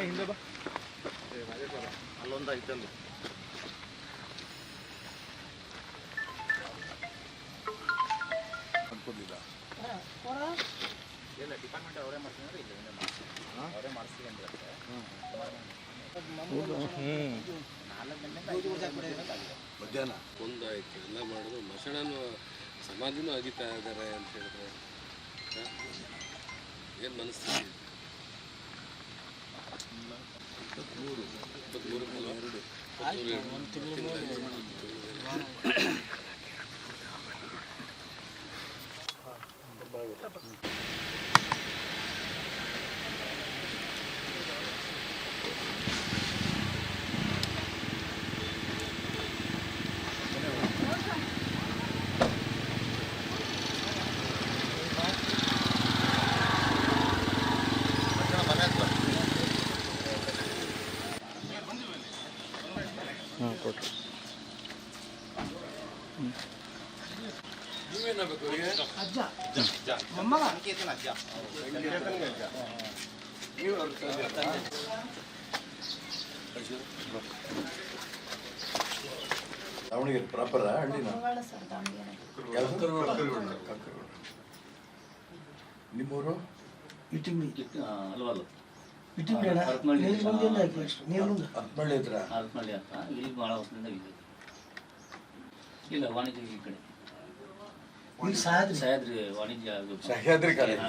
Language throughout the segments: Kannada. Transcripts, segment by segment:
ಹಿಂದೆ ಬಾ ಅಲ್ಲೊಂದು ಐತಲ್ಲಿ ಅನ್ಕೊಂಡಿಲ್ಲ ಇಲ್ಲ ಡಿಪಾರ್ಟ್ಮೆಂಟ್ ಅವರೇ ಮಾಡ್ತೀನಿ ಇಲ್ಲ ಅವರೇ ಮಾಡಿಸ್ತೀವಿ ಅಂದ್ರೆ ಮಧ್ಯಾಹ್ನ ಒಂದಾಯ್ತು ಎಲ್ಲ ಮಾಡೋದು ಮಸಣನು ಸಮಾಧಿನೂ ಅಗಿತಾ ಇದ್ದಾರೆ ಅಂತ ಹೇಳಿದ್ರೆ ಏನು ಮನಸ್ಸಿದೆ 23 ದಾವಣಗೆರೆ ಪ್ರಾಪರ್ ಹಳ್ಳಿನ ನಿಮ್ಮೂರು ಹತ್ಮಳ್ಳಿ ಹತ್ರ ಇಲ್ಲಿ ಭಾಳ ವರ್ಷದಿಂದ ಇಲ್ಲ ವಾಣಿಜ್ಯ ಈ ಕಡೆ ಸಹ್ಯಾದ್ರಿ ವಾಣಿಜ್ಯ ಸಹ್ಯಾದ್ರಿ ಕಾಲೇಜ್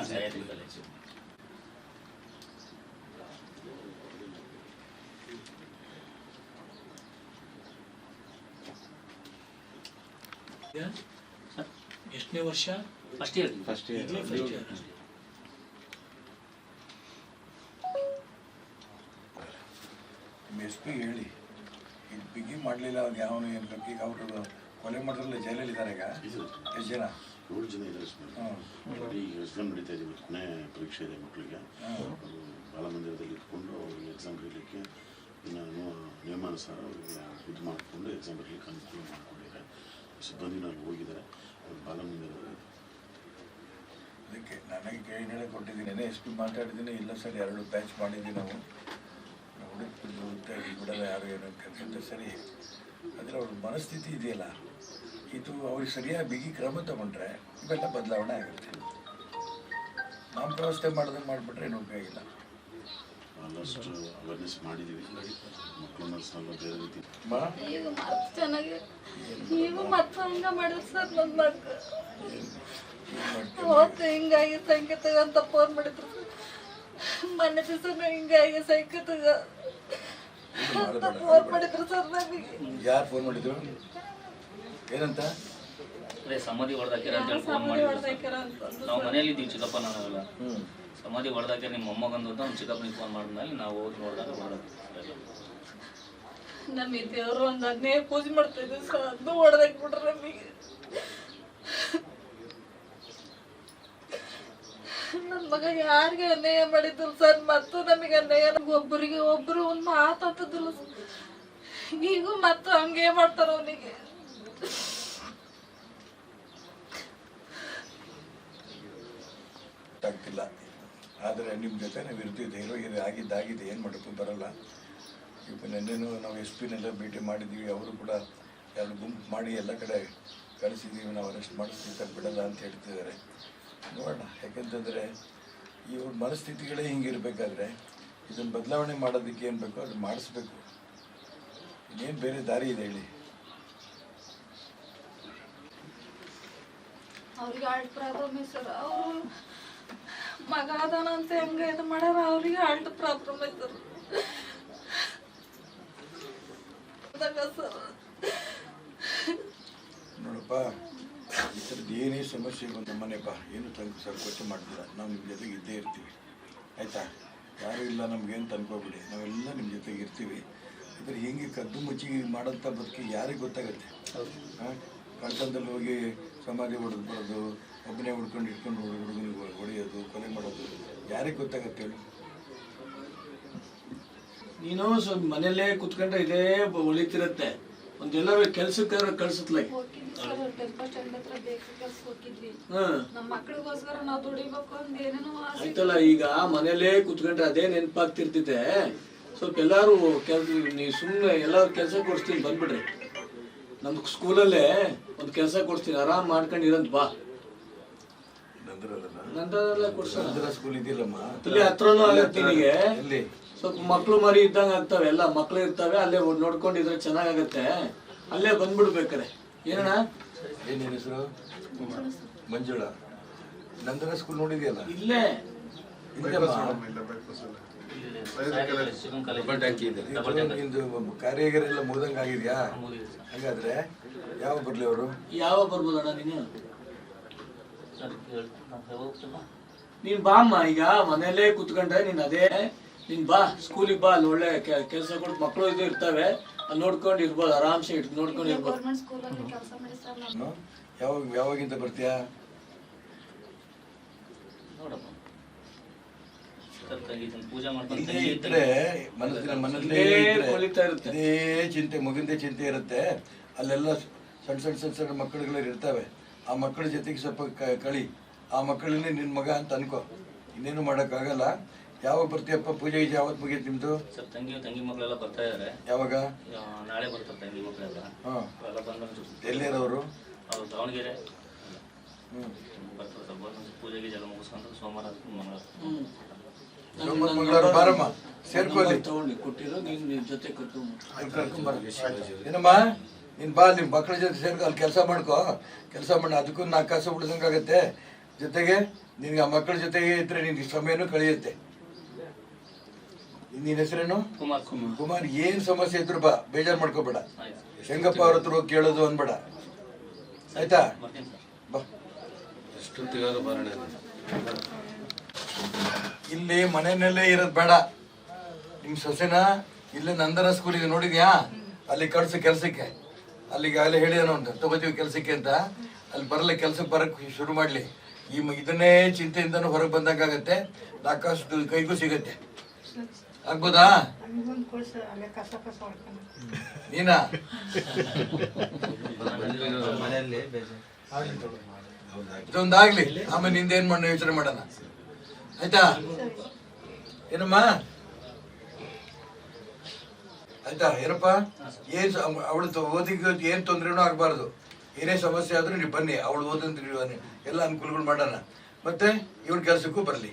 ಎಷ್ಟನೇ ವರ್ಷ ಫಸ್ಟ್ ಇಯರ್ ಎಸ್ ಪಿ ಹೇಳಿ ಇದು ಬಿಗಿ ಮಾಡಲಿಲ್ಲ ಅವ್ನು ಯಾವನು ಏನು ಬಗ್ಗೆ ಅವರು ಕೊಲೆ ಮಾಡಿದ್ರಲ್ಲ ಜೈಲಲ್ಲಿ ಇದ್ದಾರೆ ಈಗ ಎಷ್ಟು ಜನ 7 ಜನ ಇದ್ದಾರೆ ಈಗ ಎಕ್ಸಾಮ್ ನಡೀತಾ ಇದೆ ಕೊನೆ ಪರೀಕ್ಷೆ ಇದೆ ಮಕ್ಕಳಿಗೆ ಭಾಳ ಮಂದಿರದಲ್ಲಿ ಇಟ್ಕೊಂಡು ಅವ್ರಿಗೆ ಎಕ್ಸಾಮ್ ಬರೀಲಿಕ್ಕೆ ಇನ್ನು ನಿಯಮಾನುಸಾರ ಅವರಿಗೆ ಇದು ಮಾಡಿಕೊಂಡು ಎಕ್ಸಾಮ್ ಬರೀಲಿಕ್ಕೆ ಅನುಕೂಲ ಮಾಡಿಕೊಂಡಿದ್ದಾರೆ ಸಿಬ್ಬಂದಿನ ಅಲ್ಲಿ ಹೋಗಿದ್ದಾರೆ ಅವ್ರು ಭಾಳ ಮಂದಿರ ಅದಕ್ಕೆ ನನಗೆ ಕೇಳಿ ಕೊಟ್ಟಿದ್ದೀನಿ ಎಸ್ ಪಿ ಮಾತಾಡಿದ್ದೀನಿ ಇಲ್ಲ ಸರ್ 2 ಬ್ಯಾಚ್ ಮಾಡಿದ್ದೀವಿ ನಾವು ಹುಡುಕಿ ಬಿಡಲ್ಲ ಯಾರು ಏನೋ ಅಂತ ಸರಿ ಆದರೆ ಅವ್ರ ಮನಸ್ಥಿತಿ ಇದೆಯಲ್ಲ ಇದು ಅವ್ರಿಗೆ ಸರಿಯಾಗಿ ಬಿಗಿ ಕ್ರಮ ತಗೊಂಡ್ರೆ ಇವೆಲ್ಲ ಬದಲಾವಣೆ ಆಗುತ್ತೆ ನಮ್ಮ ವ್ಯವಸ್ಥೆ ಮಾಡೋದನ್ನು ಮಾಡಿಬಿಟ್ರೆ ಏನು ಉಪಯೋಗ ಇಲ್ಲ ಆಲ್ಮೋಸ್ಟ್ ಅವೇರ್ನೆಸ್ ಮಾಡಿದ್ದೀವಿ ಮಕ್ಕಳ ಮನಸ್ಸಲ್ಲ ಬೇರೆ ರೀತಿ ಚೆನ್ನಾಗಿ ನೀವು ಮತ್ತೆ ಹಂಗೆ ಮಾಡಿದ್ರು ಸರ್ ನನ್ನ ಮಕ್ಕಳು ಹಿಂಗಾಗಿ ಸಂಕೇತ ಅಂತ ಫೋನ್ ಮಾಡಿದ್ರು ಮೊನ್ನೆ ದಿವಸನೂ ಹಿಂಗಾಗಿ ಸಂಕೇತಗ ಫೋನ್ ಮಾಡಿದ್ರು ಸರ್ ನಮಗೆ ಯಾರು ಫೋನ್ ಮಾಡಿದ್ರು ಏನಂತ ಸಮಾಧಿ ಹೊಡೆದಾಕ್ಯಾರ ಅಂತ ಹೇಳಿ ಫೋನ್ ಮಾಡಿದ್ರು ನಾವು ಮನೆಯಲ್ಲಿ ಇದ್ದೀವಿ ಚಿಕ್ಕಪ್ಪ ನಾವೆಲ್ಲ ಸಮಾಧಿ ಹೊಡೆದಾಕ್ಯಾರ ನಿಮ್ಮ ಮೊಮ್ಮಗಂದು ಅಂತ ನಮ್ಮ ಚಿಕ್ಕಪ್ಪನಿಗೆ ಫೋನ್ ಮಾಡಿದ್ಮೇಲೆ ನಾವು ಹೋಗಿ ನೋಡಿದಾಗ ನಮ್ಮ ದೇವರು ಒಂದು ಅದನ್ನೇ ಪೂಜೆ ಮಾಡ್ತಾ ಇದ್ವಿ ಸರ್ ಅದನ್ನು ಹೊಡೆದಾಕ್ಬಿಟ್ರೆ ನಮಗೆ ನನ್ನ ಮಗ ಯಾರಿಗೆ ಅನ್ಯಾಯ ಮಾಡಿದ್ರು ಸರ್ ಮತ್ತು ನಮಗೆ ಅನ್ಯಾಯ ಒಬ್ಬರಿಗೆ ಒಬ್ಬರು ಒಂದು ಮಾತಾಡ್ತಿದ್ದಿಲ್ಲ ಈಗೂ ಮತ್ತು ಹಂಗೆ ಮಾಡ್ತಾರ ಅವನಿಗೆ ಆಗ್ತಿಲ್ಲ ಆದರೆ ನಿಮ್ಮ ಜೊತೆ ನಾವು ಇರ್ತಿದ್ದೆ ಇರೋ ಆಗಿದ್ದಾಗಿದೆ ಏನು ಮಾಡೋಕ್ಕೂ ಬರಲ್ಲ ಈಗ ನೆನ್ನೆನೂ ನಾವು ಎಸ್ ಪಿನೆಲ್ಲ ಭೇಟಿ ಮಾಡಿದ್ದೀವಿ ಅವರು ಕೂಡ 2 ಗುಂಪು ಮಾಡಿ ಎಲ್ಲ ಕಡೆ ಕಳಿಸಿದ್ದೀವಿ ನಾವು ಅರೆಸ್ಟ್ ಮಾಡಿಸ್ತೀವಿ ಬಿಡಲ್ಲ ಅಂತ ಹೇಳ್ತಿದ್ದಾರೆ ನೋಡೋಣ ಯಾಕೆಂತಂದರೆ ಇವ್ರ ಮನಸ್ಥಿತಿಗಳೇ ಹಿಂಗಿರಬೇಕಾದ್ರೆ ಇದನ್ನು ಬದಲಾವಣೆ ಮಾಡೋದಕ್ಕೆ ಏನು ಬೇಕೋ ಅದು ಮಾಡಿಸ್ಬೇಕು ಇನ್ನೇನು ಬೇರೆ ದಾರಿ ಇದೆ ಹೇಳಿ ಅವ್ರಿಗೆ ಹಾರ್ಟ್ ಪ್ರಾಬ್ಲಮ್ ಇದೆ ಸರ್ ಅವರು ಮಗ ಅದಾನ ಅಂತ ಹೆಂಗೆ ಇದು ಮಾಡ್ಯಾರ ಅವ್ರಿಗೆ ಹಾರ್ಟ್ ಪ್ರಾಬ್ಲಮ್ ಐತೆ ನೋಡಪ್ಪ ಈ ಥರದ್ದು ಏನೇ ಸಮಸ್ಯೆ ಬಂದು ಮನೆಪ್ಪ ಏನು ಸಂಕೋಚ ಮಾಡ್ತೀರ, ನಾವು ನಿಮ್ಮ ಜೊತೆಗೆ ಇದ್ದೇ ಇರ್ತೀವಿ ಆಯಿತಾ. ಯಾರೂ ಇಲ್ಲ ನಮಗೇನು ತಂದ್ಕೋಬಿಡಿ, ನಾವೆಲ್ಲ ನಿಮ್ಮ ಜೊತೆಗೆ ಇರ್ತೀವಿ. ಇದ್ರೆ ಹೆಂಗೆ ಕದ್ದು ಮುಚ್ಚಿ ಮಾಡೋಂಥ ಬದುಕಿ ಯಾರಿಗೆ ಗೊತ್ತಾಗುತ್ತೆ? ಹಾಂ, ಕಳ್ತನದಲ್ಲಿ ಹೋಗಿ ಸಮಾಧಿ ಹೊಡೆದು ಬರೋದು, ಒಬ್ಬನೇ ಹುಡ್ಕೊಂಡು ಇಟ್ಕೊಂಡು ಹುಡುಗನಿಗೆ ಹೊಡೆಯೋದು, ಕೊಲೆ ಮಾಡೋದು ಯಾರಿಗೆ ಗೊತ್ತಾಗುತ್ತೆ ಹೇಳು? ನೀನು ಸ್ವಲ್ಪ ಮನೇಲೇ ಕುತ್ಕೊಂಡ್ರೆ ಇದೇ ಒಳಿತಿರತ್ತೆ. ಒಂದೆಲ್ಲರೂ ಕೆಲ್ಸಕ್ಕೆ ಕಳ್ಸತ್ಲಾಗಿ ಟೆಂಪೋ ಸ್ಟ್ಯಾಂಡ್ ಹತ್ರ ಬೇಕು ಕೆಲಸ ಹೋಗಿದ್ವಿ. ಹ್ಮ್ ನಮ್ಮ ಮಕ್ಳಿಗೋಸ್ಕರ ನಾವು ದುಡಿಬೇಕು ಅಂತ ಏನೇನೋ ಆಸೆ. ಆಯ್ತಲ್ಲ, ಈಗ ಮನೇಲೇ ಕುತ್ಕೊಂಡ್ರೆ ಅದೇ ನೆನಪಾಗ್ತಿರ್ತಿದೆ. ಸ್ವಲ್ಪ ಎಲ್ಲಾರು ನೀವು ಸುಮ್ಮನೆ ಎಲ್ಲಾರು ಕೆಲಸ ಕೊಡ್ಸ್ತೀನಿ ಬಂದ್ಬಿಡ್ರಿ. ನಮ್ ಸ್ಕೂಲಲ್ಲೇ ಒಂದು ಕೆಲಸ ಕೊಡ್ತೀನಿ, ಆರಾಮ್ ಮಾಡ್ಕೊಂಡು ಇರಂತ ಬಾ. ನಂದರಲ್ಲ ಕೊಡ್ಸೋಣ. ಸ್ಕೂಲ್ ಇದೆಯಲ್ಲಮ್ಮ ಇಲ್ಲಿ ಹತ್ರನೂ ಆಗತ್ತೆ ನಿನಗೆ. ಎಲ್ಲಿ ಸ್ವಲ್ಪ ಮಕ್ಳು ಮರಿ ಇದ್ದಂಗ ಆಗ್ತವೆ, ಎಲ್ಲ ಮಕ್ಳು ಇರ್ತವೆ, ಅಲ್ಲೇ ನೋಡ್ಕೊಂಡಿದ್ರೆ ಚೆನ್ನಾಗತ್ತೆ. ಅಲ್ಲೇ ಬಂದ್ಬಿಡ್ಬೇಕಾರೆ. ಏನಣ್ಣ ಏನೇನು ಹೆಸರು? ಮಂಜುಳಾ. ನಂದನ ಸ್ಕೂಲ್ ನೋಡಿದ್ಯಲ್ಲ ಇಲ್ಲೇ. ಕಾರ್ಯಗರೆಲ್ಲ ಮುಗ್ದಂಗೆ ಆಗಿದ್ಯಾ? ಹಾಗಾದ್ರೆ ಯಾವ ಬರ್ಲಿ ಅವರು? ಯಾವ ಬರ್ಬೋದಣ್ಣ ನೀನು? ನೀನ್ ಬಾಮ್ಮ. ಈಗ ಮನೇಲೇ ಕುತ್ಕೊಂಡ್ರೆ ನೀನ್ ಬಾ ಸ್ಕೂಲಿಗೆ ಬಾ. ಅಲ್ಲಿ ಒಳ್ಳೆ ಕೆಲಸ ಕೊಟ್ಟು ಮಕ್ಕಳು ಇದು ಇರ್ತವೆ, ಅಲ್ಲಿ ನೋಡ್ಕೊಂಡು ಇರ್ಬೋದು, ಆರಾಮ್ಸೆ ನೋಡ್ಕೊಂಡು ಇರ್ಬೋದು. ಗೌರ್ಮೆಂಟ್ ಸ್ಕೂಲಲ್ಲಿ ಕೆಲಸ ಮಾಡಿ ಸರ್ ನಾನು. ಯಾವಾಗಿಂದ ಬರ್ತೀಯಾ? ಪೂಜೆ ಇಲ್ಲೇ ಇದ್ರೆ ಮನಸ್ಸಲ್ಲೇ ಇದೇ ಚಿಂತೆ, ಮಗಂದೇ ಚಿಂತೆ ಇರುತ್ತೆ. ಅಲ್ಲೆಲ್ಲ ಸಣ್ಣ ಸಣ್ಣ ಸಣ್ಣ ಸಣ್ಣ ಮಕ್ಕಳುಗಳು ಇರ್ತವೆ. ಆ ಮಕ್ಕಳ ಜೊತೆಗೆ ಸ್ವಲ್ಪ ಕಳಿ. ಆ ಮಕ್ಕಳನ್ನೇ ನಿನ್ನ ಮಗ ಅಂತ ಅನ್ಕೋ, ಇನ್ನೇನು ಮಾಡೋಕ್ಕಾಗಲ್ಲ. ಯಾವಾಗ ಬರ್ತೀಯಪ್ಪ? ಪೂಜೆ ಗೀಜೆ ಯಾವತ್ತು ಮುಗಿಯುತ್ತೆ ನಿಮ್ದು? ಸರ್ ತಂಗಿ ಮಕ್ಕಳೆಲ್ಲ ಬರ್ತಾ ಇದಾರೆ. ಯಾವಾಗ? ನಾಳೆ ಬರ್ತಾರೆ ತಂಗಿ ಮಕ್ಕಳೆಲ್ಲ. ಹಾಂ, ಎಲ್ಲ ಬಂದು ಎಲ್ಲಿರೋರು? ಅವ್ರು ದಾವಣಗೆರೆ ಹ್ಞೂ. ಬರ್ತಾರೆ ಸರ್. ಬಂದು ಪೂಜೆ ಗೀಜೆ ಎಲ್ಲ ಮುಗಿಸ್ಕೊಂಡು ಸೋಮವಾರ ಮಂಗಳವಾರ ಬಾರಮ್ಮ, ಸೇರ್ಕೊಳ್ಳಿ. ತಗೊಂಡು ಕೊಟ್ಟಿರೋ ನಿನ್ ಜೊತೆ ಏನಮ್ಮ, ನೀನು ಬಾ, ನಿಮ್ಮ ಮಕ್ಕಳ ಜೊತೆ ಸೇರ್ಕೊ, ಅಲ್ಲಿ ಕೆಲಸ ಮಾಡ್ಕೋ. ಕೆಲಸ ಮಾಡಿ ಅದಕ್ಕೂ 4 ಕಾಸು ಉಳಿದಂಗಾಗತ್ತೆ. ಜೊತೆಗೆ ನಿನ್ಗೆ ಆ ಮಕ್ಕಳ ಜೊತೆಗೆ ಇದ್ರೆ ನಿನ್ಗೆ ಸಮಯನೂ ಕಳೆಯುತ್ತೆ. ನಿನ್ನ ಹೆಸರೇನು? ಕುಮಾರ್. ಏನು ಸಮಸ್ಯೆ ಇದ್ರು ಬಾ, ಬೇಜಾರು ಮಾಡ್ಕೋಬೇಡ. ಹೆಂಗಪ್ಪ ಅವ್ರ ಹತ್ರ ಹೋಗಿ ಕೇಳೋದು ಅನ್ಬೇಡ, ಆಯ್ತಾ? ಬಾ. ಇಲ್ಲಿ ಮನೆಯಲ್ಲೇ ಇರೋದು ಬೇಡ. ನಿಮ್ಮ ಸೊಸೆನ ಇಲ್ಲೇ ನಂದನ ಸ್ಕೂಲಿಗೆ ನೋಡಿದ್ಯಾ? ಅಲ್ಲಿ ಕಳ್ಸು ಕೆಲಸಕ್ಕೆ. ಅಲ್ಲಿಗೆ ಅಲ್ಲಿ ಹೇಳಿ ಏನೋ ಉಂಟು, ತಗೋತೀವಿ ಕೆಲಸಕ್ಕೆ ಅಂತ. ಅಲ್ಲಿ ಬರಲಿ, ಕೆಲಸಕ್ಕೆ ಬರೋಕ್ಕೆ ಶುರು ಮಾಡಲಿ. ಇದನ್ನೇ ಚಿಂತೆಯಿಂದನೂ ಹೊರಗೆ ಬಂದಂಗಾಗತ್ತೆ. 4 ಕಾಸು ಕೈಗೂ ಸಿಗತ್ತೆ. ಆಗ್ಬೋದಾ? ನೀನಾ? ಇದೊಂದಾಗ್ಲಿ, ಆಮೇಲೆ ನಿಂದೇನ್ ಮಾಡೋ ಯೋಚನೆ ಮಾಡೋಣ, ಆಯ್ತಾ? ಏನಮ್ಮ, ಆಯ್ತಾ? ಏನಪ್ಪ, ಏನ್ ಅವಳು ಓದಿಗೆ ಏನ್ ತೊಂದ್ರೆನೂ ಆಗ್ಬಾರ್ದು. ಏನೇ ಸಮಸ್ಯೆ ಆದ್ರೂ ನೀವು ಬನ್ನಿ, ಅವಳು ಓದಂದ್ರೆ ಎಲ್ಲ ಅನುಕೂಲಗಳು ಮಾಡೋಣ. ಮತ್ತೆ ಇವ್ರ ಕೆಲ್ಸಕ್ಕೂ ಬರ್ಲಿ.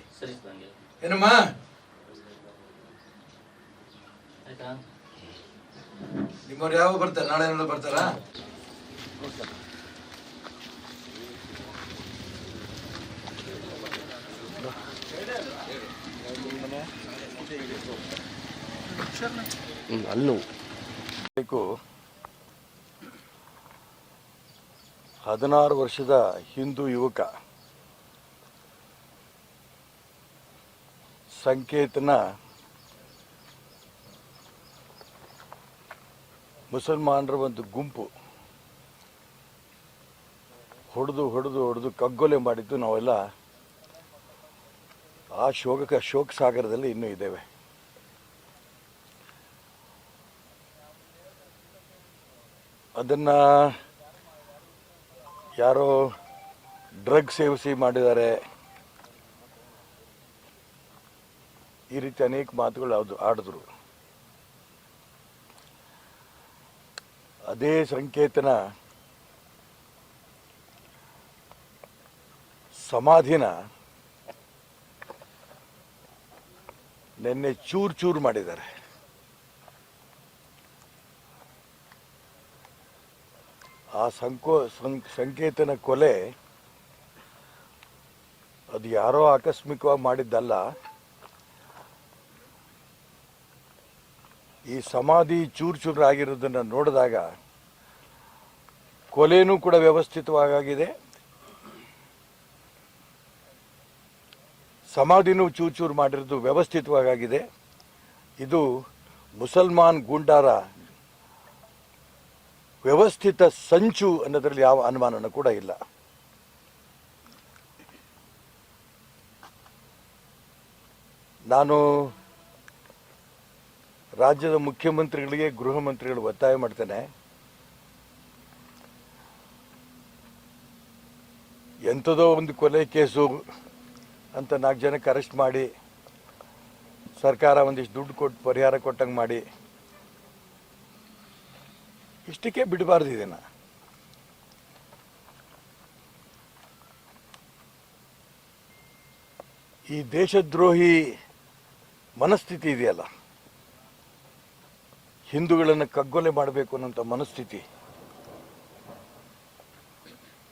ಏನಮ್ಮ? ನಿಮ್ಮವ್ರು ಯಾವ ಬರ್ತಾರೆ? ನಾಳೆ ಏನಾದ್ರು ಬರ್ತಾರಾ? ಅಲ್ಲೂ 16 ವರ್ಷದ ಹಿಂದೂ ಯುವಕ ಸಂಕೇತನ ಮುಸಲ್ಮಾನರ ಒಂದು ಗುಂಪು ಹೊಡೆದು ಕಗ್ಗೊಲೆ ಮಾಡಿದ್ದು ನಾವೆಲ್ಲ ಆ ಶೋಕ ಸಾಗರದಲ್ಲಿ ಇನ್ನೂ ಇದ್ದೇವೆ. ಅದನ್ನು ಯಾರೋ ಡ್ರಗ್ ಸೇವಿಸಿ ಮಾಡಿದ್ದಾರೆ, ಈ ರೀತಿ ಅನೇಕ ಮಾತುಗಳು ಆಡಿದ್ರು. ಅದೇ ಸಂಕೇತನ ಸಮಾಧಿನ ನಿನ್ನೆ ಚೂರು ಮಾಡಿದ್ದಾರೆ. ಆ ಸಂಕೇತನ ಕೊಲೆ ಅದು ಯಾರೋ ಆಕಸ್ಮಿಕವಾಗಿ ಮಾಡಿದ್ದಲ್ಲ. ಈ ಸಮಾಧಿ ಚೂರು ಆಗಿರೋದನ್ನು ನೋಡಿದಾಗ ಕೊಲೆನೂ ಕೂಡ ವ್ಯವಸ್ಥಿತವಾಗಿದೆ, ಸಮಾಧಿನೂ ಚೂಚೂರು ಮಾಡಿರೋದು ವ್ಯವಸ್ಥಿತವಾಗಿದೆ. ಇದು ಮುಸಲ್ಮಾನ್ ಗೂಂಡಾರ ವ್ಯವಸ್ಥಿತ ಸಂಚು ಅನ್ನೋದ್ರಲ್ಲಿ ಯಾವ ಅನುಮಾನನೂ ಕೂಡ ಇಲ್ಲ. ನಾನು ರಾಜ್ಯದ ಮುಖ್ಯಮಂತ್ರಿಗಳಿಗೆ, ಗೃಹ ಮಂತ್ರಿಗಳು ಒತ್ತಾಯ ಮಾಡ್ತೇನೆ, ಎಂಥದೋ ಒಂದು ಕೊಲೆ ಕೇಸು ಅಂತ 4 ಜನಕ್ಕೆ ಅರೆಸ್ಟ್ ಮಾಡಿ ಸರ್ಕಾರ ಒಂದಿಷ್ಟು ದುಡ್ಡು ಕೊಟ್ಟು ಪರಿಹಾರ ಕೊಟ್ಟಂಗೆ ಮಾಡಿ ಇಷ್ಟಕ್ಕೆ ಬಿಡಬಾರ್ದು. ಇದನ್ನು ಈ ದೇಶದ್ರೋಹಿ ಮನಸ್ಥಿತಿ ಇದೆಯಲ್ಲ, ಹಿಂದೂಗಳನ್ನು ಕಗ್ಗೊಲೆ ಮಾಡಬೇಕು ಅನ್ನೋಂಥ ಮನಸ್ಥಿತಿ,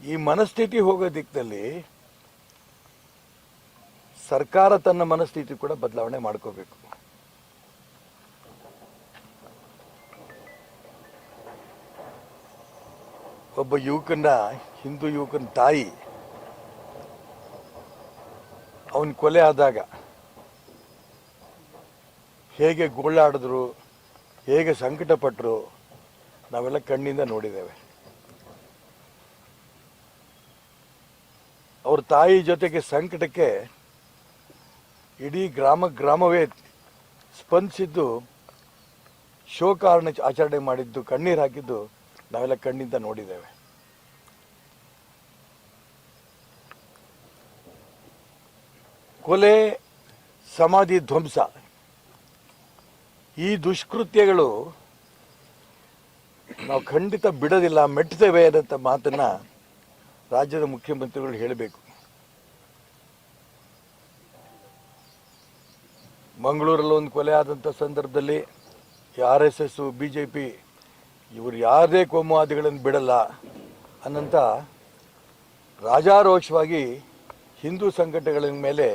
ಈ ಮನಸ್ಥಿತಿ ಹೋಗೋ ದಿಕ್ಕಿನಲ್ಲಿ ಸರ್ಕಾರ ತನ್ನ ಮನಸ್ಥಿತಿ ಕೂಡ ಬದಲಾವಣೆ ಮಾಡ್ಕೋಬೇಕು. ಒಬ್ಬ ಯುವಕನ, ಹಿಂದೂ ಯುವಕನ ತಾಯಿ ಅವನ ಕೊಲೆ ಆದಾಗ ಹೇಗೆ ಗೋಳಾಡಿದ್ರು, ಹೇಗೆ ಸಂಕಟಪಟ್ಟರು ನಾವೆಲ್ಲ ಕಣ್ಣಿಂದ ನೋಡಿದ್ದೇವೆ. ಅವ್ರ ತಾಯಿ ಜೊತೆಗೆ ಸಂಕಟಕ್ಕೆ ಇಡೀ ಗ್ರಾಮವೇ ಸ್ಪಂದಿಸಿದ್ದು, ಶೋಕಾರಣ ಆಚರಣೆ ಮಾಡಿದ್ದು, ಕಣ್ಣೀರು ಹಾಕಿದ್ದು ನಾವೆಲ್ಲ ಕಣ್ಣಿಂದ ನೋಡಿದ್ದೇವೆ. ಕೊಲೆ, ಸಮಾಧಿ ಧ್ವಂಸ, ಈ ದುಷ್ಕೃತ್ಯಗಳು ನಾವು ಖಂಡಿತ ಬಿಡೋದಿಲ್ಲ, ಮೆಟ್ಟುತ್ತೇವೆ ಅನ್ನೋ ಮಾತನ್ನ ರಾಜ್ಯದ ಮುಖ್ಯಮಂತ್ರಿಗಳು ಹೇಳಬೇಕು. ಮಂಗಳೂರಲ್ಲಿ ಒಂದು ಕೊಲೆ ಆದಂಥ ಸಂದರ್ಭದಲ್ಲಿ RSS, BJP ಇವರು ಯಾವುದೇ ಕೋಮುವಾದಿಗಳನ್ನು ಬಿಡಲ್ಲ ಅನ್ನಂತ ರಾಜಾರೋಷವಾಗಿ ಹಿಂದೂ ಸಂಘಟನೆಗಳ ಮೇಲೆ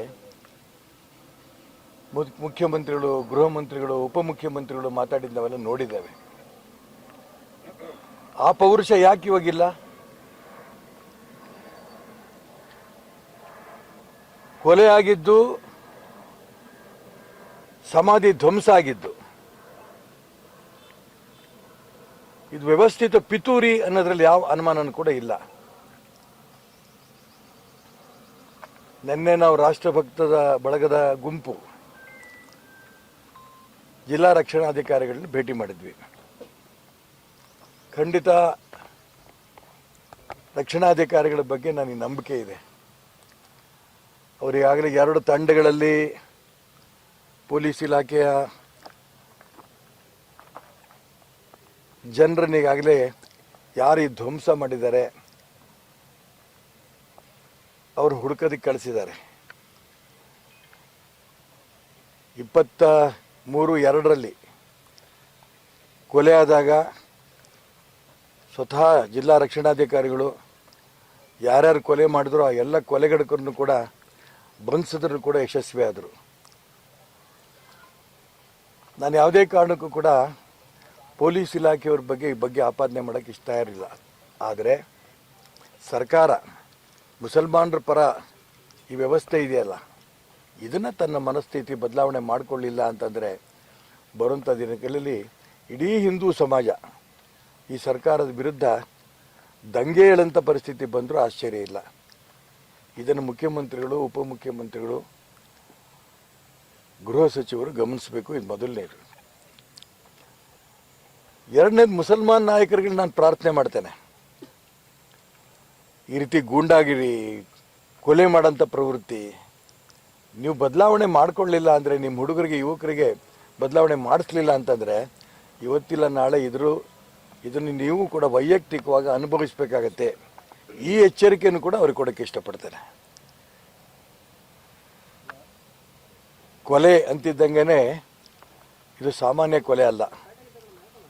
ಮುಖ್ಯಮಂತ್ರಿಗಳು, ಗೃಹ ಮಂತ್ರಿಗಳು, ಉಪಮುಖ್ಯಮಂತ್ರಿಗಳು ಮಾತಾಡಿದ್ದು ನಾವೆಲ್ಲ ನೋಡಿದ್ದೇವೆ. ಆ ಪೌರುಷ ಯಾಕೆ ಇವಾಗಿಲ್ಲ? ಕೊಲೆ ಆಗಿದ್ದು, ಸಮಾಧಿ ಧ್ವಂಸ ಆಗಿದ್ದು, ಇದು ವ್ಯವಸ್ಥಿತ ಪಿತೂರಿ ಅನ್ನೋದ್ರಲ್ಲಿ ಯಾವ ಅನುಮಾನನೂ ಕೂಡ ಇಲ್ಲ. ನಿನ್ನೆ ನಾವು ರಾಷ್ಟ್ರಭಕ್ತದ ಬಳಗದ ಗುಂಪು ಜಿಲ್ಲಾ ರಕ್ಷಣಾಧಿಕಾರಿಗಳನ್ನ ಭೇಟಿ ಮಾಡಿದ್ವಿ. ಖಂಡಿತ ರಕ್ಷಣಾಧಿಕಾರಿಗಳ ಬಗ್ಗೆ ನನಗೆ ನಂಬಿಕೆ ಇದೆ. ಅವರಿಗಾಗಲೇ 2 ತಂಡಗಳಲ್ಲಿ ಪೊಲೀಸ್ ಇಲಾಖೆಯ ಜನರನ್ನಿಗಾಗಲೇ ಯಾರು ಈ ಧ್ವಂಸ ಮಾಡಿದ್ದಾರೆ ಅವರು ಹುಡುಕೋದಕ್ಕೆ ಕಳಿಸಿದ್ದಾರೆ. 23/2 ಕೊಲೆ ಆದಾಗ ಸ್ವತಃ ಜಿಲ್ಲಾ ರಕ್ಷಣಾಧಿಕಾರಿಗಳು ಯಾರ್ಯಾರು ಕೊಲೆ ಮಾಡಿದ್ರು ಆ ಎಲ್ಲ ಕೊಲೆಗಡಕರನ್ನು ಕೂಡ ಬಂಧಿಸಿದ್ರು ಕೂಡ ಯಶಸ್ವಿ ಆದರು. ನಾನು ಯಾವುದೇ ಕಾರಣಕ್ಕೂ ಕೂಡ ಪೊಲೀಸ್ ಇಲಾಖೆಯವ್ರ ಬಗ್ಗೆ ಈ ಬಗ್ಗೆ ಆಪಾದನೆ ಮಾಡೋಕ್ಕೆ ಇಷ್ಟ ಇರಲಿಲ್ಲ. ಆದರೆ ಸರ್ಕಾರ ಮುಸಲ್ಮಾನರ ಪರ ಈ ವ್ಯವಸ್ಥೆ ಇದೆಯಲ್ಲ, ಇದನ್ನು ತನ್ನ ಮನಸ್ಥಿತಿ ಬದಲಾವಣೆ ಮಾಡಿಕೊಳ್ಳಿಲ್ಲ ಅಂತಂದರೆ ಬರುವಂಥ ದಿನಗಳಲ್ಲಿ ಇಡೀ ಹಿಂದೂ ಸಮಾಜ ಈ ಸರ್ಕಾರದ ವಿರುದ್ಧ ದಂಗೆ ಏಳಂಥ ಪರಿಸ್ಥಿತಿ ಬಂದರೂ ಆಶ್ಚರ್ಯ ಇಲ್ಲ. ಇದನ್ನು ಮುಖ್ಯಮಂತ್ರಿಗಳು, ಉಪಮುಖ್ಯಮಂತ್ರಿಗಳು, ಗೃಹ ಸಚಿವರು ಗಮನಿಸಬೇಕು. ಇದು ಮೊದಲನೇದು. ಎರಡನೇದು, ಮುಸಲ್ಮಾನ್ ನಾಯಕರಿಗೆ ನಾನು ಪ್ರಾರ್ಥನೆ ಮಾಡ್ತೇನೆ, ಈ ರೀತಿ ಗೂಂಡಾಗಿರಿ, ಕೊಲೆ ಮಾಡೋಂಥ ಪ್ರವೃತ್ತಿ ನೀವು ಬದಲಾವಣೆ ಮಾಡ್ಕೊಳ್ಳಿಲ್ಲ ಅಂದರೆ, ನಿಮ್ಮ ಹುಡುಗರಿಗೆ, ಯುವಕರಿಗೆ ಬದಲಾವಣೆ ಮಾಡಿಸ್ಲಿಲ್ಲ ಅಂತಂದರೆ ಇವತ್ತಿಲ್ಲ ನಾಳೆ ಇದನ್ನು ನೀವು ಕೂಡ ವೈಯಕ್ತಿಕವಾಗಿ ಅನುಭವಿಸಬೇಕಾಗತ್ತೆ. ಈ ಎಚ್ಚರಿಕೆಯನ್ನು ಕೂಡ ಅವ್ರಿಗೆ ಕೊಡೋಕ್ಕೆ ಇಷ್ಟಪಡ್ತೇನೆ. ಕೊಲೆ ಅಂತಿದ್ದಂಗೆ ಇದು ಸಾಮಾನ್ಯ ಕೊಲೆ ಅಲ್ಲ,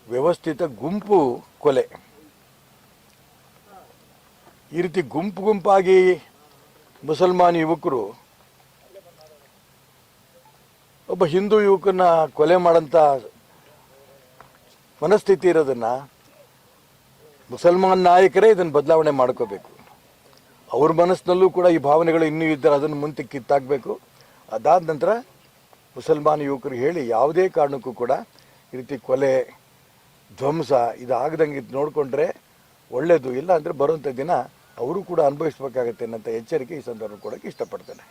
ವ್ಯವಸ್ಥಿತ ಗುಂಪು ಕೊಲೆ. ಈ ರೀತಿ ಗುಂಪಾಗಿ ಮುಸಲ್ಮಾನ್ ಯುವಕರು ಒಬ್ಬ ಹಿಂದೂ ಯುವಕನ ಕೊಲೆ ಮಾಡೋಂಥ ಮನಸ್ಥಿತಿ ಇರೋದನ್ನು ಮುಸಲ್ಮಾನ್ ನಾಯಕರೇ ಇದನ್ನು ಬದಲಾವಣೆ ಮಾಡ್ಕೋಬೇಕು. ಅವ್ರ ಮನಸ್ಸಿನಲ್ಲೂ ಕೂಡ ಈ ಭಾವನೆಗಳು ಇನ್ನೂ ಇದ್ದರೆ ಅದನ್ನು ಮುಂದೆ ಕಿತ್ತಾಗಬೇಕು. ಅದಾದ ನಂತರ ಮುಸಲ್ಮಾನ ಯುವಕರು ಹೇಳಿ ಯಾವುದೇ ಕಾರಣಕ್ಕೂ ಕೂಡ ಈ ರೀತಿ ಕೊಲೆ ಧ್ವಂಸ ಇದಾಗದಂಗೆ ಇದು ನೋಡಿಕೊಂಡ್ರೆ ಒಳ್ಳೆಯದು. ಇಲ್ಲ ಅಂದರೆ ಬರುವಂಥ ದಿನ ಅವರು ಕೂಡ ಅನುಭವಿಸ್ಬೇಕಾಗತ್ತೆ ಅನ್ನೋಂಥ ಎಚ್ಚರಿಕೆ ಈ ಸಂದರ್ಭ ಕೊಡೋಕ್ಕೆ ಇಷ್ಟಪಡ್ತೇನೆ.